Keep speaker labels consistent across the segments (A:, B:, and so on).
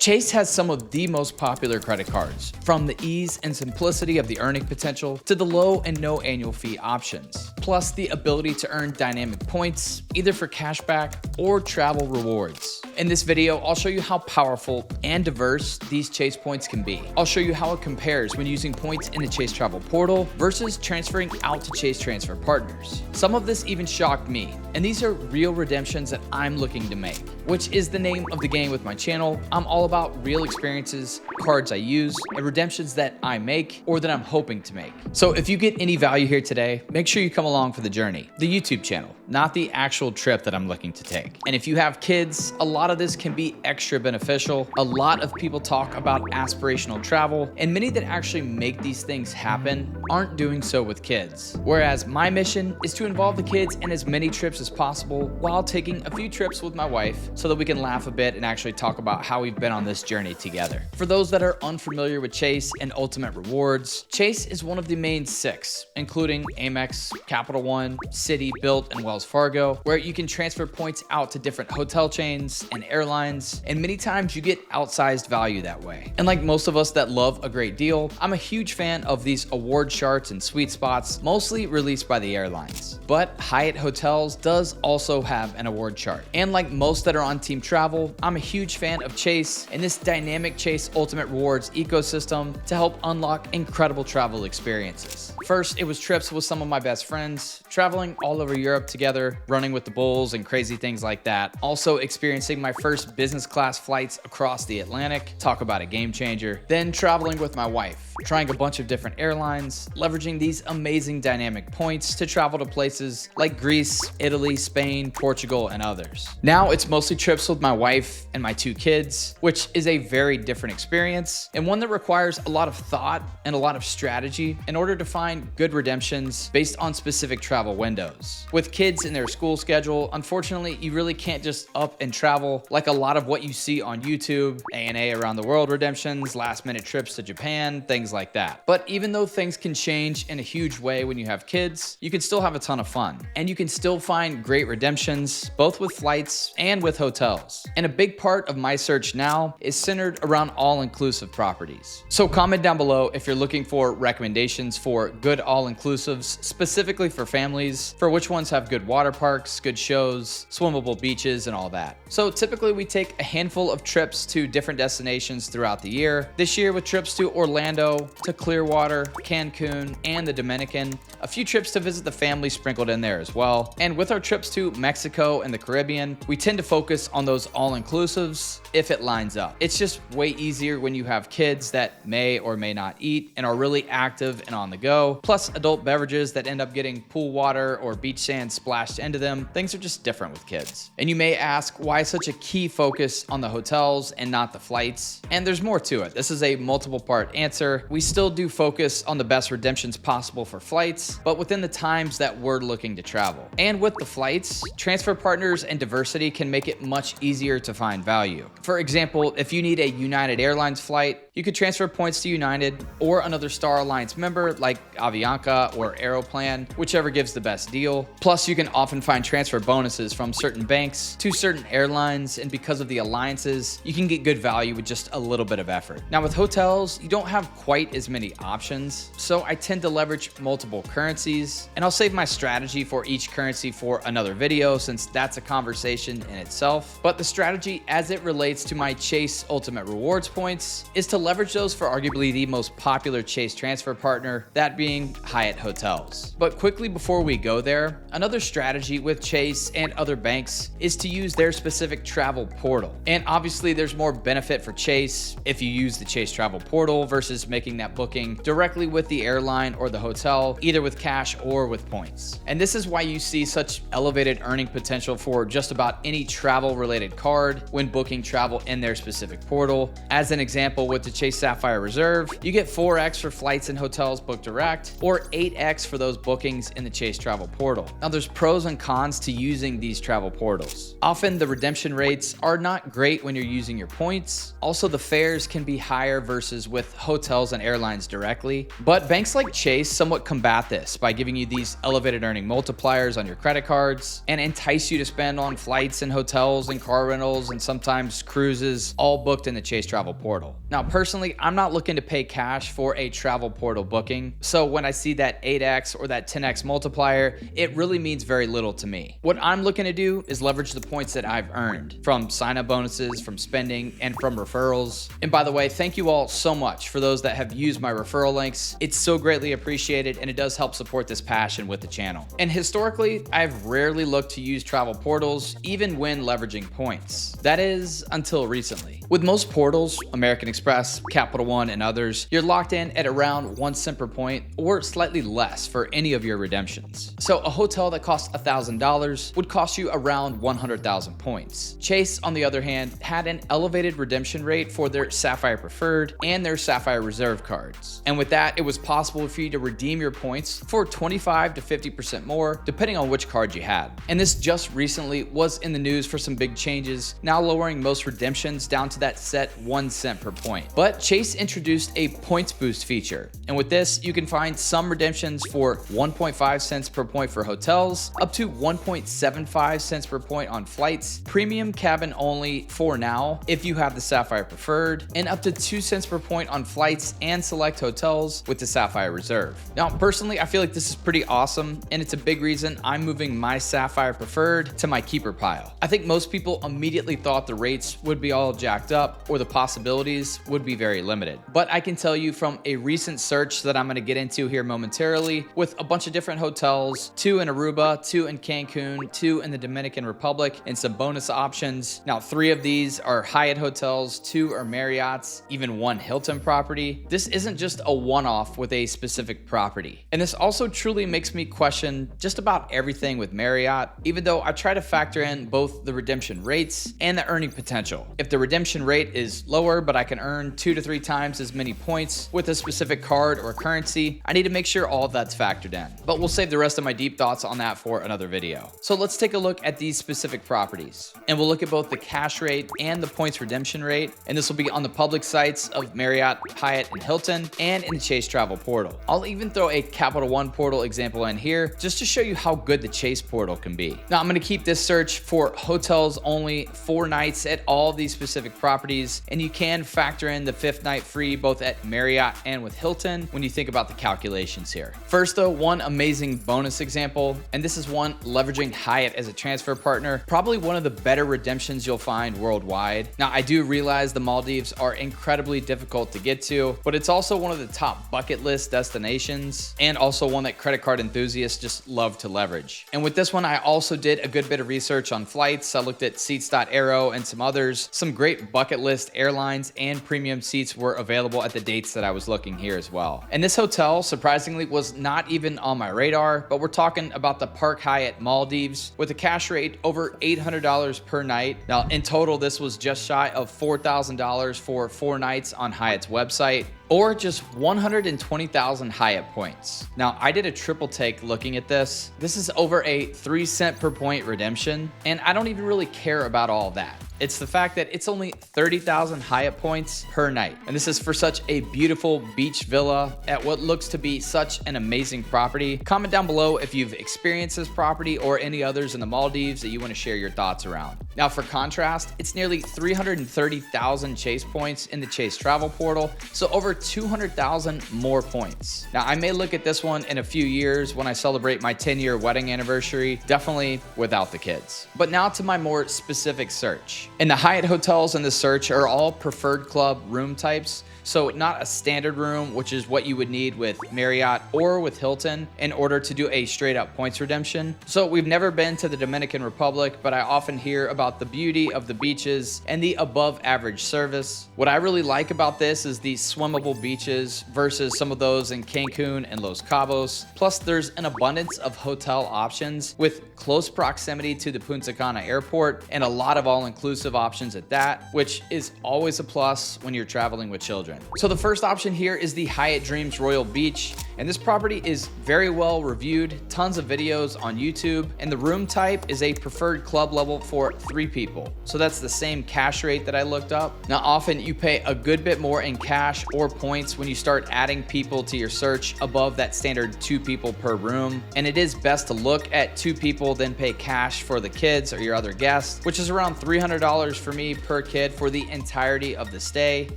A: Chase has some of the most popular credit cards, from the ease and simplicity of the earning potential to the low and no annual fee options, plus the ability to earn dynamic points, either for cashback or travel rewards. In this video, I'll show you how powerful and diverse these Chase points can be. I'll show you how it compares when using points in the Chase Travel Portal versus transferring out to Chase Transfer Partners. Some of this even shocked me, and these are real redemptions that I'm looking to make, which is the name of the game with my channel. I'm all about real experiences, cards I use, and redemptions that I make or that I'm hoping to make. So if you get any value here today, make sure you come along for the journey, the YouTube channel, not the actual trip that I'm looking to take. And if you have kids, a lot of this can be extra beneficial. A lot of people talk about aspirational travel, and many that actually make these things happen aren't doing so with kids. Whereas my mission is to involve the kids in as many trips as possible while taking a few trips with my wife so that we can laugh a bit and actually talk about how we've been on this journey together. For those that are unfamiliar with Chase and Ultimate Rewards, Chase is one of the main 6, including Amex, Capital One, Citi, Bilt, and Wells Fargo, where you can transfer points out to different hotel chains and airlines, and many times you get outsized value that way. And like most of us that love a great deal, I'm a huge fan of these award charts and sweet spots, mostly released by the airlines. But Hyatt Hotels does also have an award chart. And like most that are on Team Travel, I'm a huge fan of Chase and this dynamic Chase Ultimate Rewards ecosystem to help unlock incredible travel experiences. First, it was trips with some of my best friends, traveling all over Europe together, running with the bulls and crazy things like that. Also experiencing my first business class flights across the Atlantic, talk about a game changer. Then traveling with my wife, trying a bunch of different airlines, leveraging these amazing dynamic points to travel to places like Greece, Italy, Spain, Portugal, and others. Now it's mostly trips with my wife and my 2 kids, which is a very different experience and one that requires a lot of thought and a lot of strategy in order to find good redemptions based on specific travel windows. With kids in their school schedule, unfortunately, you really can't just up and travel like a lot of what you see on YouTube, ANA around the world redemptions, last minute trips to Japan, things like that. But even though things can change in a huge way when you have kids, you can still have a ton of fun. And you can still find great redemptions, both with flights and with hotels. And a big part of my search now is centered around all-inclusive properties. So comment down below if you're looking for recommendations for good all-inclusives, specifically for families, for which ones have good water parks, good shows, swimmable beaches, and all that. So typically we take a handful of trips to different destinations throughout the year. This year with trips to Orlando, to Clearwater, Cancun, and the Dominican, a few trips to visit the family sprinkled in there as well. And with our trips to Mexico and the Caribbean, we tend to focus on those all-inclusives if it lines up. It's just way easier when you have kids that may or may not eat and are really active and on the go, plus adult beverages that end up getting pool water or beach sand splashed into them. Things are just different with kids. And you may ask, why such a key focus on the hotels and not the flights? And there's more to it. This is a multiple part answer. We still do focus on the best redemptions possible for flights, but within the times that we're looking to travel. And with the flights, transfer partners and diversity can make it much easier to find value. For example, if you need a United Airlines flight, you could transfer points to United or another Star Alliance member like Avianca or Aeroplan, whichever gives the best deal. Plus, you can often find transfer bonuses from certain banks to certain airlines, and because of the alliances, you can get good value with just a little bit of effort. Now with hotels, you don't have quite as many options, so I tend to leverage multiple currencies, and I'll save my strategy for each currency for another video since that's a conversation in itself. But the strategy as it relates to my Chase Ultimate Rewards points is to leverage those for arguably the most popular Chase transfer partner, that being Hyatt Hotels. But quickly before we go there, another strategy with Chase and other banks is to use their specific travel portal. And obviously there's more benefit for Chase if you use the Chase travel portal versus making that booking directly with the airline or the hotel, either with cash or with points. And this is why you see such elevated earning potential for just about any travel related card when booking travel in their specific portal. As an example, with the Chase Sapphire Reserve, you get 4x for flights and hotels booked direct, or 8x for those bookings in the Chase travel portal. Now there's pros and cons to using these travel portals. Often the redemption rates are not great when you're using your points. Also, the fares can be higher versus with hotels and airlines directly. But banks like Chase somewhat combat this by giving you these elevated earning multipliers on your credit cards and entice you to spend on flights and hotels and car rentals and sometimes cruises, all booked in the Chase Travel Portal. Now, personally, I'm not looking to pay cash for a travel portal booking, so when I see that 8x or that 10x multiplier, it really means very little to me. What I'm looking to do is leverage the points that I've earned from sign-up bonuses, from spending, and from referrals. And by the way, thank you all so much for those that have used my referral links. It's so greatly appreciated, and it does help support this passion with the channel. And historically, I've rarely looked to use travel portals, even when leveraging points. That is, until recently. With most portals, American Express, Capital One, and others, you're locked in at around 1 cent per point or slightly less for any of your redemptions. So a hotel that costs $1,000 would cost you around 100,000 points. Chase, on the other hand, had an elevated redemption rate for their Sapphire Preferred and their Sapphire Reserve cards. And with that, it was possible for you to redeem your points for 25 to 50% more, depending on which card you had. And this just recently was in the news for some big changes, now lowering most redemptions down to that set 1 cent per point. But Chase introduced a points boost feature. And with this, you can find some redemptions for 1.5 cents per point for hotels, up to 1.75 cents per point on flights, premium cabin only for now if you have the Sapphire Preferred, and up to 2 cents per point on flights and select hotels with the Sapphire Reserve. Now, personally, I feel like this is pretty awesome, and it's a big reason I'm moving my Sapphire Preferred to my keeper pile. I think most people immediately thought the rates would be all jacked up or the possibilities would be very limited. But I can tell you from a recent search that I'm going to get into here momentarily with a bunch of different hotels, 2 in Aruba, 2 in Cancun, 2 in the Dominican Republic, and some bonus options. Now, 3 of these are Hyatt hotels, 2 are Marriott's, even 1 Hilton property. This isn't just a one-off with a specific property. And this also truly makes me question just about everything with Marriott, even though I try to factor in both the redemption rates and the earning potential. If the redemption rate is lower, but I can earn 2 to 3 times as many points with a specific card or currency, I need to make sure all of that's factored in. But we'll save the rest of my deep thoughts on that for another video. So let's take a look at these specific properties, and we'll look at both the cash rate and the points redemption rate, and this will be on the public sites of Marriott, Hyatt, and Hilton, and in the Chase Travel Portal. I'll even throw a Capital One portal example in here just to show you how good the Chase portal can be. Now, I'm going to keep this search for hotels only, 4 nights at all these specific properties, and you can factor in the 5th night free both at Marriott and with Hilton when you think about the calculations here. First though, one amazing bonus example, and this is one leveraging Hyatt as a transfer partner, probably one of the better redemptions you'll find worldwide. Now, I do realize the Maldives are incredibly difficult to get to, but it's also one of the top bucket list destinations, and also one that credit card enthusiasts just love to leverage. And with this one, I also did a good bit of research on flights. I looked at Seats.aero and some others. Some great bucket list airlines and premium seats were available at the dates that I was looking here as well. And this hotel, surprisingly, was not even on my radar, but we're talking about the Park Hyatt Maldives with a cash rate over $800 per night. Now, in total, this was just shy of $4,000 for 4 nights on Hyatt's website, or just 120,000 Hyatt points. Now, I did a triple take looking at this. This is over a 3 cent per point redemption, and I don't even really care about all that. It's the fact that it's only 30,000 Hyatt points per night. And this is for such a beautiful beach villa at what looks to be such an amazing property. Comment down below if you've experienced this property or any others in the Maldives that you want to share your thoughts around. Now, for contrast, it's nearly 330,000 Chase points in the Chase Travel Portal, so over 200,000 more points. Now, I may look at this one in a few years when I celebrate my 10-year wedding anniversary, definitely without the kids. But now to my more specific search. And the Hyatt hotels in this search are all preferred club room types. So not a standard room, which is what you would need with Marriott or with Hilton in order to do a straight up points redemption. So we've never been to the Dominican Republic, but I often hear about the beauty of the beaches and the above average service. What I really like about this is the swimmable beaches versus some of those in Cancun and Los Cabos. Plus, there's an abundance of hotel options with close proximity to the Punta Cana airport and a lot of all-inclusive options at that, which is always a plus when you're traveling with children. So the first option here is the Hyatt Dreams Royal Beach, and this property is very well reviewed, tons of videos on YouTube, and the room type is a preferred club level for 3 people. So that's the same cash rate that I looked up. Now, often you pay a good bit more in cash or points when you start adding people to your search above that standard 2 people per room. And it is best to look at 2 people, then pay cash for the kids or your other guests, which is around $300 for me per kid for the entirety of the stay.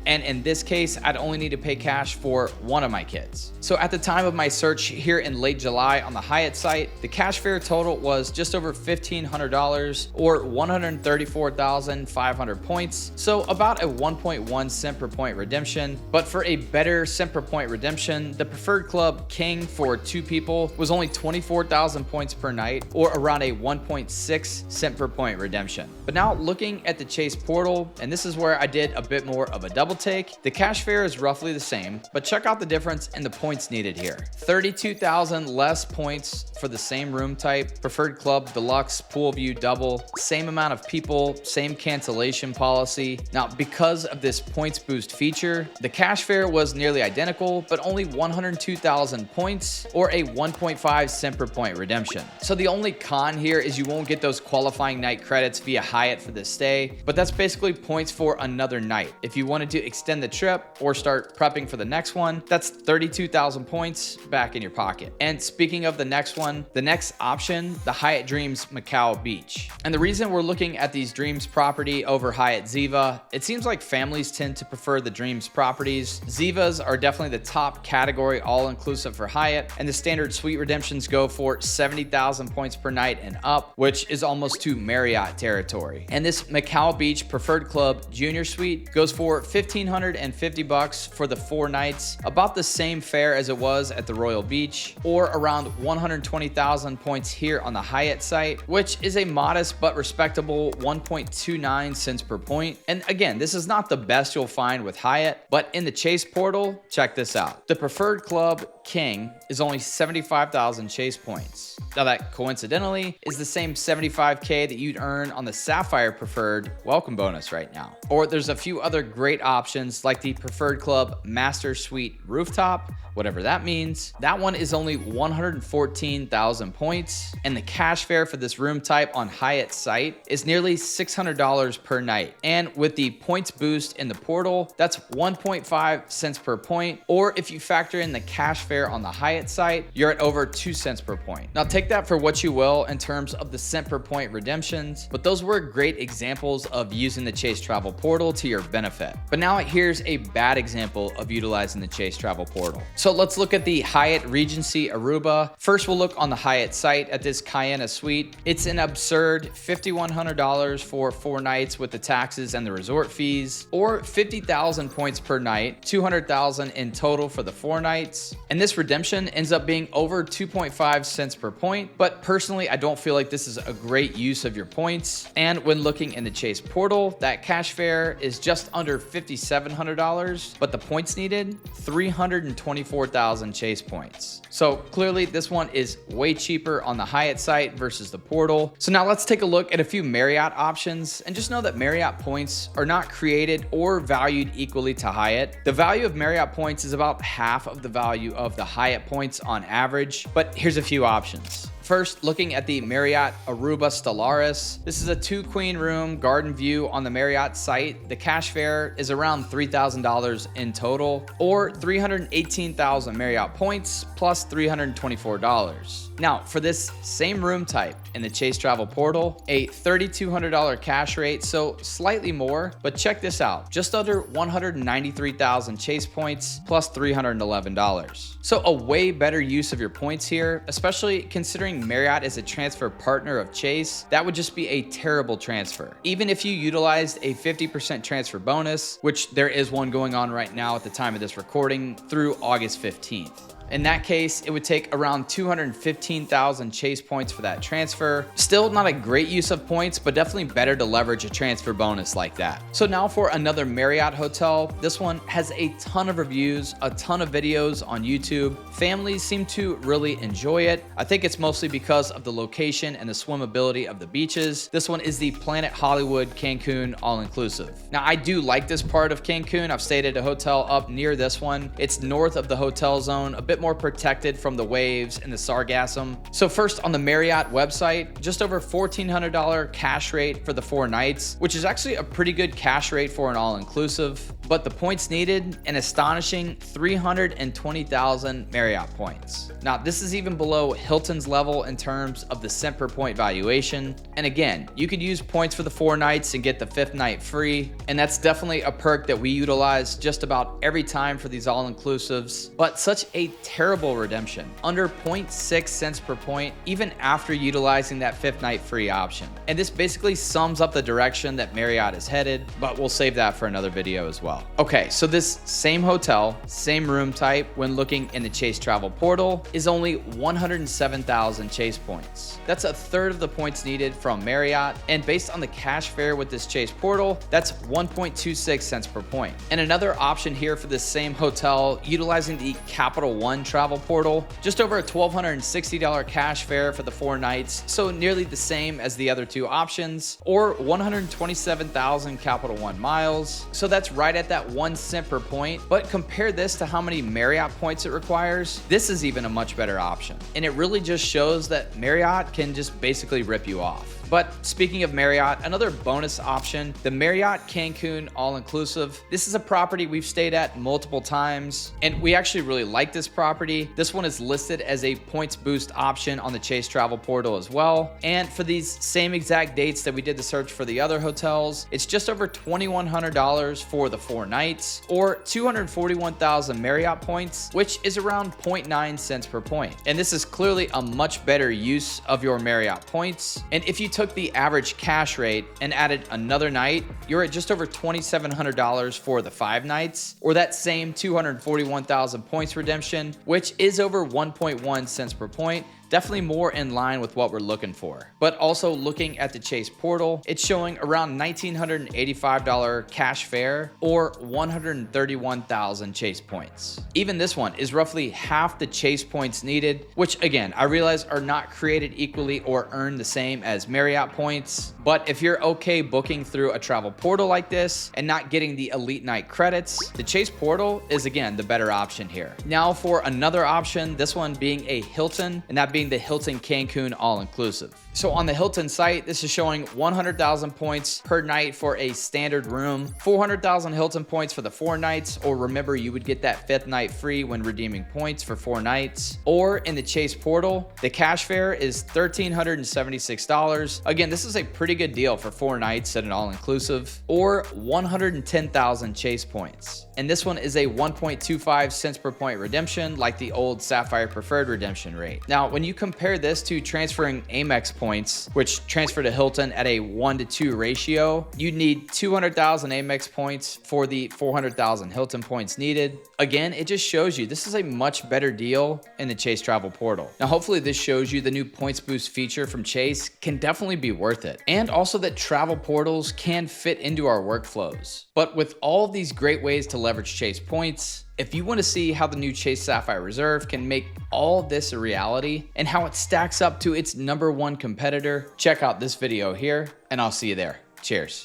A: And in this case, I'd only need to pay cash for one of my kids. So at the time of my search here in late July on the Hyatt site, the cash fare total was just over $1,500 or 134,500 points. So about a 1.1 cent per point redemption. But for a better cent per point redemption, the Preferred Club King for 2 people was only 24,000 points per night or around a 1.6 cent per point redemption. But now looking at the Chase portal, and this is where I did a bit more of a double take, the cash fare is roughly the same, but check out the difference in the points needed here. 32,000 less points for the same room type, Preferred Club Deluxe, Pool View Double, same amount of people, same cancellation policy. Now, because of this points boost feature, the cash fare was nearly identical, but only 102,000 points or a 1.5 cent per point redemption. So the only con here is you won't get those qualifying night credits via Hyatt for this stay, but that's basically points for another night. If you wanted to extend the trip or start prepping for the next one, that's 32,000 points back in your pocket. And speaking of the next one, the next option, the Hyatt Dreams Macau Beach. And the reason we're looking at these Dreams property over Hyatt Ziva, it seems like families tend to prefer the Dreams properties. Zivas are definitely the top category all-inclusive for Hyatt, and the standard suite redemptions go for 70,000 points per night and up, which is almost to Marriott territory. And this Macau Beach Preferred Club Junior Suite goes for $1,550 for the 4 nights, about the same fare as it was at the Royal Beach, or around 120,000 points here on the Hyatt site, which is a modest but respectable 1.29 cents per point. And again, this is not the best you'll find with Hyatt, but in the Chase portal, check this out. The Preferred Club King is only 75,000 Chase points. Now that coincidentally is the same 75K that you'd earn on the Sapphire Preferred welcome bonus right now. Or there's a few other great options like the Preferred Club Master Suite Rooftop, whatever that means. That one is only 114,000 points, and the cash fare for this room type on Hyatt's site is nearly $600 per night. And with the points boost in the portal, that's 1.5 cents per point, or if you factor in the cash fare on the Hyatt site, you're at over 2 cents per point. Now take that for what you will in terms of the cent per point redemptions, but those were great examples of using the Chase Travel Portal to your benefit. But now here's a bad example of utilizing the Chase Travel Portal. So let's look at the Hyatt Regency Aruba. First, we'll look on the Hyatt site at this Cana suite. It's an absurd $5,100 for 4 nights with the taxes and the resort fees, or 50,000 points per night, 200,000 in total for the 4 nights. And this redemption ends up being over 2.5 cents per point, but personally, I don't feel like this is a great use of your points. And when looking in the Chase portal, that cash fare is just under $5,700, but the points needed, 324,000 Chase points. So clearly this one is way cheaper on the Hyatt site versus the portal. So now let's take a look at a few Marriott options, and just know that Marriott points are not created or valued equally to Hyatt. The value of Marriott points is about half of the value of the Hyatt points on average, but here's a few options. First, looking at the Marriott Aruba Stellaris. This is a 2-queen room garden view on the Marriott site. The cash fare is around $3,000 in total, or 318,000 Marriott points plus $324. Now, for this same room type in the Chase Travel Portal, a $3,200 cash rate, so slightly more, but check this out, just under 193,000 Chase points plus $311. So a way better use of your points here, especially considering Marriott is a transfer partner of Chase. That would just be a terrible transfer. Even if you utilized a 50% transfer bonus, which there is one going on right now at the time of this recording through August 15th. In that case, it would take around 215,000 Chase points for that transfer. Still not a great use of points, but definitely better to leverage a transfer bonus like that. So now for another Marriott hotel. This one has a ton of reviews, a ton of videos on YouTube. Families seem to really enjoy it. I think it's mostly because of the location and the swimmability of the beaches. This one is the Planet Hollywood Cancun all-inclusive. Now, I do like this part of Cancun. I've stayed at a hotel up near this one. It's north of the hotel zone, a bit bit more protected from the waves and the sargassum. So first, on the Marriott website, just over $1,400 cash rate for the 4 nights, which is actually a pretty good cash rate for an all-inclusive. But the points needed, an astonishing 320,000 Marriott points. Now, this is even below Hilton's level in terms of the cent per point valuation. And again, you could use points for the 4 nights and get the 5th night free. And that's definitely a perk that we utilize just about every time for these all-inclusives. But such a terrible redemption, under 0.6 cents per point, even after utilizing that 5th night free option. And this basically sums up the direction that Marriott is headed, but we'll save that for another video as well. Okay, so this same hotel, same room type, when looking in the Chase Travel portal, is only 107,000 Chase points. That's a third of the points needed from Marriott, and based on the cash fare with this Chase portal, that's 1.26 cents per point. And another option here for this same hotel, utilizing the Capital One travel portal, just over a $1,260 cash fare for the 4 nights, so nearly the same as the other 2 options, or 127,000 Capital One miles. So that's right at that 1 cent per point, but compare this to how many Marriott points it requires. This is even a much better option. And it really just shows that Marriott can just basically rip you off. But speaking of Marriott, another bonus option, the Marriott Cancun All-Inclusive. This is a property we've stayed at multiple times, and we actually really like this property. This one is listed as a points boost option on the Chase Travel portal as well. And for these same exact dates that we did the search for the other hotels, it's just over $2,100 for the 4 nights, or 241,000 Marriott points, which is around 0.9 cents per point. And this is clearly a much better use of your Marriott points. And if you took the average cash rate and added another night, you're at just over $2,700 for the 5 nights, or that same 241,000 points redemption, which is over 1.1 cents per point. Definitely more in line with what we're looking for. But also looking at the Chase portal, it's showing around $1,985 cash fare, or 131,000 Chase points. Even this one is roughly half the Chase points needed, which again, I realize are not created equally or earned the same as Marriott points. But if you're okay booking through a travel portal like this and not getting the elite night credits, the Chase portal is again the better option here. Now for another option, this one being a Hilton, and that being the Hilton Cancun All-Inclusive. So on the Hilton site, this is showing 100,000 points per night for a standard room, 400,000 Hilton points for the 4 nights, or remember you would get that 5th night free when redeeming points for 4 nights. Or in the Chase portal, the cash fare is $1,376. Again, this is a pretty good deal for 4 nights at an all-inclusive, or 110,000 Chase points. And this one is a 1.25 cents per point redemption, like the old Sapphire preferred redemption rate. Now, when you compare this to transferring Amex points, which transfer to Hilton at a 1-to-2 ratio, you'd need 200,000 Amex points for the 400,000 Hilton points needed. Again, it just shows you this is a much better deal in the Chase Travel portal. Now, hopefully this shows you the new points boost feature from Chase can definitely be worth it. And also that travel portals can fit into our workflows. But with all of these great ways to leverage Chase points, if you want to see how the new Chase Sapphire Reserve can make all this a reality and how it stacks up to its #1 competitor, check out this video here, and I'll see you there. Cheers.